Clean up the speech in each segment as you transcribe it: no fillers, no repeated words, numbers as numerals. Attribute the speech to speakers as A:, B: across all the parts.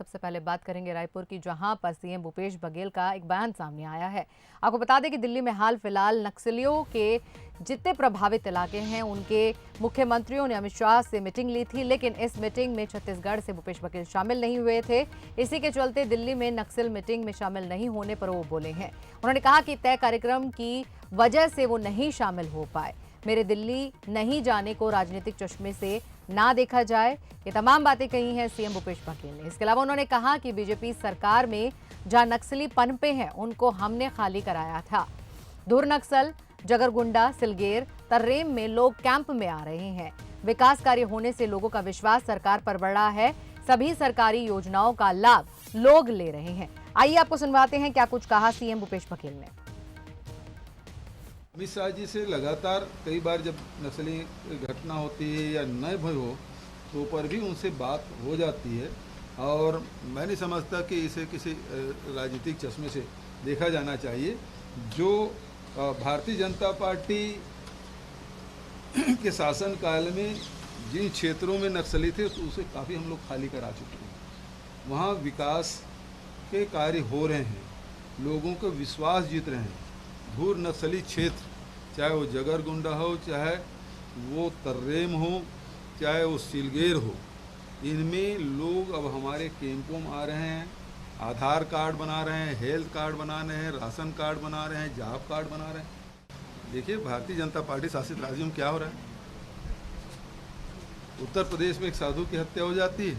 A: सबसे पहले बात करेंगे रायपुर की, जहां पर सीएम भूपेश बघेल का एक बयान सामने आया है। आपको बता दें कि दिल्ली में हाल फिलहाल नक्सलियों के जितने प्रभावित इलाके हैं उनके मुख्यमंत्रियों ने अमित शाह से मीटिंग ली थी, लेकिन इस मीटिंग में छत्तीसगढ़ से भूपेश बघेल शामिल नहीं हुए थे। इसी के चलते दिल्ली में नक्सल मीटिंग में शामिल नहीं होने पर वो बोले हैं। उन्होंने कहा कि तय कार्यक्रम की वजह से वो नहीं शामिल हो पाए। मेरे दिल्ली नहीं जाने को राजनीतिक चश्मे से ना देखा जाए, ये तमाम बातें कही हैं सीएम भूपेश बघेल ने। इसके अलावा उन्होंने कहा कि बीजेपी सरकार में जहां नक्सली पनपे हैं उनको हमने खाली कराया था। धुर नक्सल, जगरगुंडा, सिलगेर, तर्रेम में लोग कैंप में आ रहे हैं। विकास कार्य होने से लोगों का विश्वास सरकार पर बढ़ा है। सभी सरकारी योजनाओं का लाभ लोग ले रहे हैं। आइए आपको सुनवाते हैं क्या कुछ कहा सीएम भूपेश बघेल ने।
B: अमित शाह जी से लगातार कई बार जब नक्सली घटना होती है या न भी हो तो पर भी उनसे बात हो जाती है, और मैं नहीं समझता कि इसे किसी राजनीतिक चश्मे से देखा जाना चाहिए। जो भारतीय जनता पार्टी के शासनकाल में जिन क्षेत्रों में नक्सली थे तो उसे काफ़ी हम लोग खाली करा चुके हैं। वहाँ विकास के कार्य हो रहे हैं, लोगों का विश्वास जीत रहे हैं। धूर नक्सली क्षेत्र, चाहे वो जगरगुंडा हो, चाहे वो तर्रेम हो, चाहे वो सिलगेर हो, इनमें लोग अब हमारे कैंपों में आ रहे हैं। आधार कार्ड बना रहे हैं, हेल्थ कार्ड बना रहे हैं, राशन कार्ड बना रहे हैं, जॉब कार्ड बना रहे हैं। देखिए भारतीय जनता पार्टी शासित राज्यों में क्या हो रहा है। उत्तर प्रदेश में एक साधु की हत्या हो जाती है,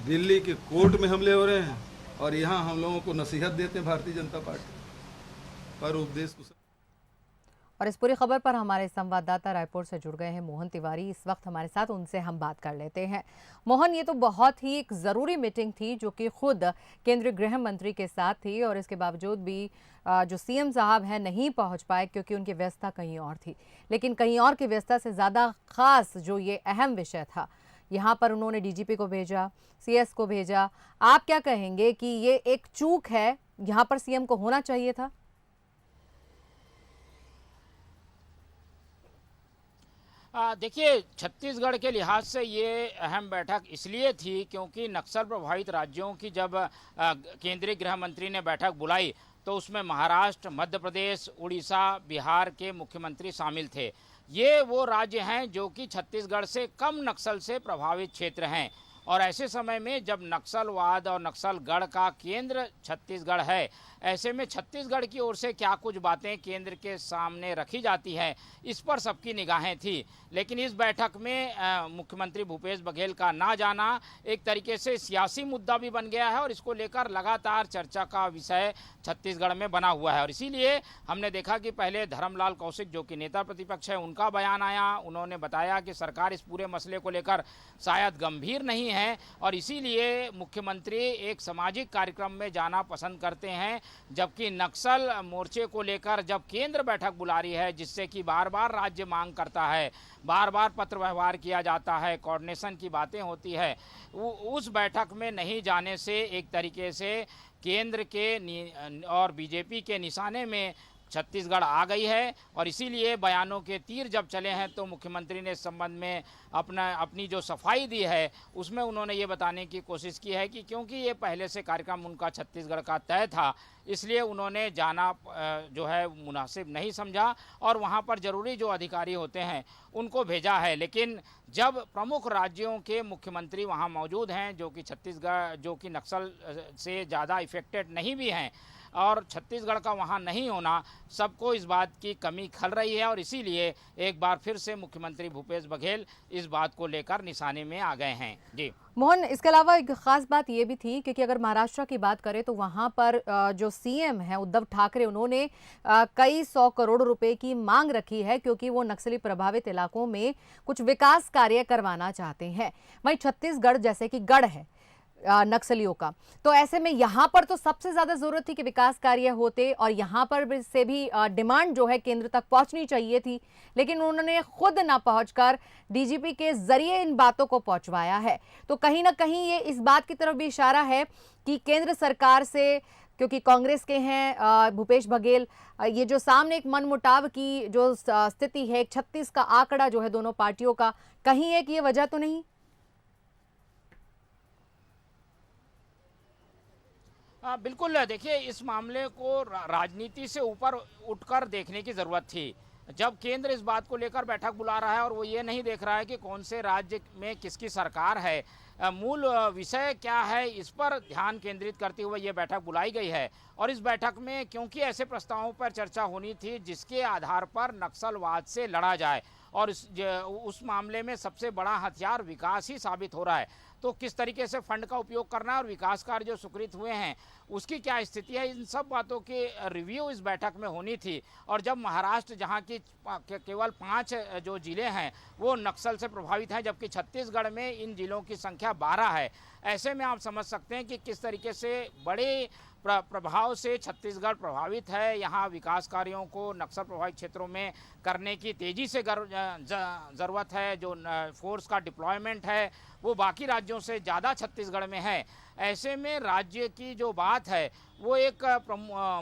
B: दिल्ली के कोर्ट में हमले हो रहे हैं, और यहाँ हम लोगों को नसीहत देते हैं भारतीय जनता पार्टी पर उपदेश कुशल।
A: और इस पूरी खबर पर हमारे संवाददाता रायपुर से जुड़ गए हैं मोहन तिवारी, इस वक्त हमारे साथ, उनसे हम बात कर लेते हैं। मोहन, ये तो बहुत ही एक ज़रूरी मीटिंग थी जो कि खुद केंद्रीय गृह मंत्री के साथ थी, और इसके बावजूद भी जो सीएम साहब हैं नहीं पहुंच पाए क्योंकि उनकी व्यवस्था कहीं और थी। लेकिन कहीं और की व्यवस्था से ज़्यादा खास जो ये अहम विषय था, यहाँ पर उन्होंने डीजीपी को भेजा, सीएस को भेजा। आप क्या कहेंगे कि ये एक चूक है, यहाँ पर सीएम को होना चाहिए था?
C: देखिए, छत्तीसगढ़ के लिहाज से ये अहम बैठक इसलिए थी क्योंकि नक्सल प्रभावित राज्यों की जब केंद्रीय गृह मंत्री ने बैठक बुलाई तो उसमें महाराष्ट्र, मध्य प्रदेश, उड़ीसा, बिहार के मुख्यमंत्री शामिल थे। ये वो राज्य हैं जो कि छत्तीसगढ़ से कम नक्सल से प्रभावित क्षेत्र हैं, और ऐसे समय में जब नक्सलवाद और नक्सलगढ़ का केंद्र छत्तीसगढ़ है, ऐसे में छत्तीसगढ़ की ओर से क्या कुछ बातें केंद्र के सामने रखी जाती हैं, इस पर सबकी निगाहें थी। लेकिन इस बैठक में मुख्यमंत्री भूपेश बघेल का ना जाना एक तरीके से सियासी मुद्दा भी बन गया है, और इसको लेकर लगातार चर्चा का विषय छत्तीसगढ़ में बना हुआ है। और इसीलिए हमने देखा कि पहले धर्मलाल कौशिक जो कि नेता प्रतिपक्ष है, उनका बयान आया। उन्होंने बताया कि सरकार इस पूरे मसले को लेकर शायद गंभीर नहीं है, और इसीलिए मुख्यमंत्री एक सामाजिक कार्यक्रम में जाना पसंद करते हैं, जबकि नक्सल मोर्चे को लेकर जब केंद्र बैठक बुला रही है, जिससे कि बार बार राज्य मांग करता है, बार बार पत्र व्यवहार किया जाता है, कोऑर्डिनेशन की बातें होती है, उस बैठक में नहीं जाने से एक तरीके से केंद्र के और बीजेपी के निशाने में छत्तीसगढ़ आ गई है। और इसीलिए बयानों के तीर जब चले हैं तो मुख्यमंत्री ने इस संबंध में अपनी जो सफाई दी है उसमें उन्होंने ये बताने की कोशिश की है कि क्योंकि ये पहले से कार्यक्रम उनका छत्तीसगढ़ का तय था, इसलिए उन्होंने जाना जो है मुनासिब नहीं समझा, और वहाँ पर ज़रूरी जो अधिकारी होते हैं उनको भेजा है। लेकिन जब प्रमुख राज्यों के मुख्यमंत्री वहाँ मौजूद हैं, जो कि छत्तीसगढ़ जो कि नक्सल से ज़्यादा इफेक्टेड नहीं भी हैं, और छत्तीसगढ़ का वहाँ नहीं होना सबको इस बात की कमी खल रही है, और इसीलिए एक बार फिर से मुख्यमंत्री भूपेश बघेल इस बात को लेकर निशाने में आ गए हैं। जी
A: मोहन, इसके अलावा एक खास बात ये भी थी क्योंकि अगर महाराष्ट्र की बात करें तो वहां पर जो सीएम हैं उद्धव ठाकरे, उन्होंने कई 100 करोड़ रुपए की मांग रखी है क्योंकि वो नक्सली प्रभावित इलाकों में कुछ विकास कार्य करवाना चाहते हैं। वहीं छत्तीसगढ़ जैसे कि गढ़ है नक्सलियों का, तो ऐसे में यहाँ पर तो सबसे ज्यादा जरूरत थी कि विकास कार्य होते, और यहाँ पर से भी डिमांड जो है केंद्र तक पहुंचनी चाहिए थी, लेकिन उन्होंने खुद ना पहुंचकर डीजीपी के जरिए इन बातों को पहुंचवाया है। तो कहीं ना कहीं ये इस बात की तरफ भी इशारा है कि केंद्र सरकार से, क्योंकि कांग्रेस के हैं भूपेश बघेल, ये जो सामने एक मनमुटाव की जो स्थिति है, 36 का आंकड़ा जो है दोनों पार्टियों का, कहीं एक ये वजह तो नहीं?
C: बिल्कुल देखिए, इस मामले को राजनीति से ऊपर उठकर देखने की जरूरत थी। जब केंद्र इस बात को लेकर बैठक बुला रहा है और वो ये नहीं देख रहा है कि कौन से राज्य में किसकी सरकार है, मूल विषय क्या है, इस पर ध्यान केंद्रित करते हुए ये बैठक बुलाई गई है। और इस बैठक में क्योंकि ऐसे प्रस्तावों पर चर्चा होनी थी जिसके आधार पर नक्सलवाद से लड़ा जाए, और उस मामले में सबसे बड़ा हथियार विकास ही साबित हो रहा है। तो किस तरीके से फंड का उपयोग करना है और विकास कार्य जो स्वीकृत हुए हैं उसकी क्या स्थिति है, इन सब बातों की रिव्यू इस बैठक में होनी थी। और जब महाराष्ट्र, जहां की केवल 5 जो जिले हैं वो नक्सल से प्रभावित हैं, जबकि छत्तीसगढ़ में इन जिलों की संख्या 12 है, ऐसे में आप समझ सकते हैं कि किस तरीके से बड़े प्रभाव से छत्तीसगढ़ प्रभावित है। यहाँ विकास कार्यों को नक्सल प्रभावित क्षेत्रों में करने की तेज़ी से ज़रूरत है। जो फोर्स का डिप्लॉयमेंट है वो बाकी राज्यों से ज़्यादा छत्तीसगढ़ में है। ऐसे में राज्य की जो बात है वो एक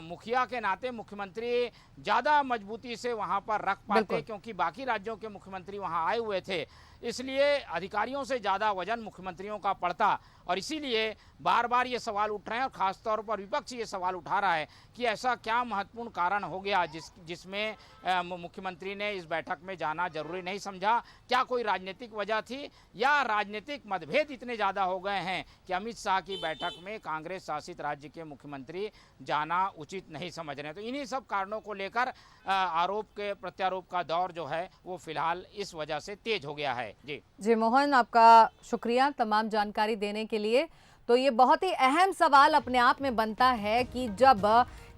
C: मुखिया के नाते मुख्यमंत्री ज़्यादा मजबूती से वहाँ पर रख पाते, क्योंकि बाकी राज्यों के मुख्यमंत्री वहाँ आए हुए थे। इसलिए अधिकारियों से ज़्यादा वजन मुख्यमंत्रियों का पड़ता, और इसीलिए बार बार ये सवाल उठ रहे हैं और ख़ासतौर पर विपक्ष ये सवाल उठा रहा है कि ऐसा क्या महत्वपूर्ण कारण हो गया जिसमें मुख्यमंत्री ने इस बैठक में जाना जरूरी नहीं समझा। क्या कोई राजनीतिक वजह थी या राजनीतिक मतभेद इतने ज़्यादा हो गए हैं कि अमित शाह की बैठक में कांग्रेस शासित राज्य के मुख्यमंत्री जाना उचित नहीं समझ रहे हैं। तो इन्हीं सब कारणों को लेकर आरोप के प्रत्यारोप का दौर जो है वो फिलहाल इस वजह से तेज हो गया है।
A: जी मोहन, आपका शुक्रिया तमाम जानकारी देने के लिए। तो ये बहुत ही अहम सवाल अपने आप में बनता है कि जब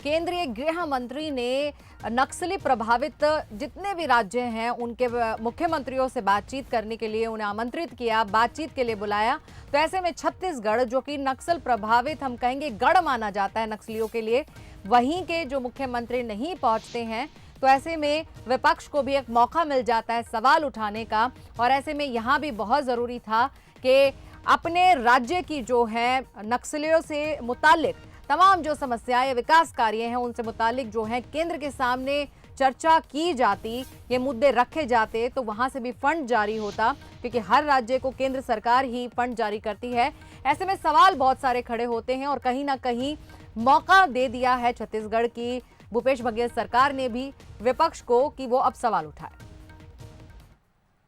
A: केंद्रीय गृह मंत्री ने नक्सली प्रभावित जितने भी राज्य हैं उनके मुख्यमंत्रियों से बातचीत करने के लिए उन्हें आमंत्रित किया, बातचीत के लिए बुलाया, तो ऐसे में छत्तीसगढ़, जो कि नक्सल प्रभावित हम कहेंगे गढ़ माना जाता है नक्सलियों के लिए, वहीं के जो मुख्यमंत्री नहीं पहुंचते हैं, तो ऐसे में विपक्ष को भी एक मौका मिल जाता है सवाल उठाने का। और ऐसे में यहाँ भी बहुत ज़रूरी था कि अपने राज्य की जो है नक्सलियों से मुतालिक तमाम जो समस्याएं, विकास कार्य हैं उनसे मुतालिक जो है केंद्र के सामने चर्चा की जाती, ये मुद्दे रखे जाते, तो वहां से भी फंड जारी होता, क्योंकि हर राज्य को केंद्र सरकार ही फंड जारी करती है। ऐसे में सवाल बहुत सारे खड़े होते हैं और कहीं ना कहीं मौका दे दिया है छत्तीसगढ़ की भूपेश बघेल सरकार ने भी विपक्ष को कि वो अब सवाल उठाए।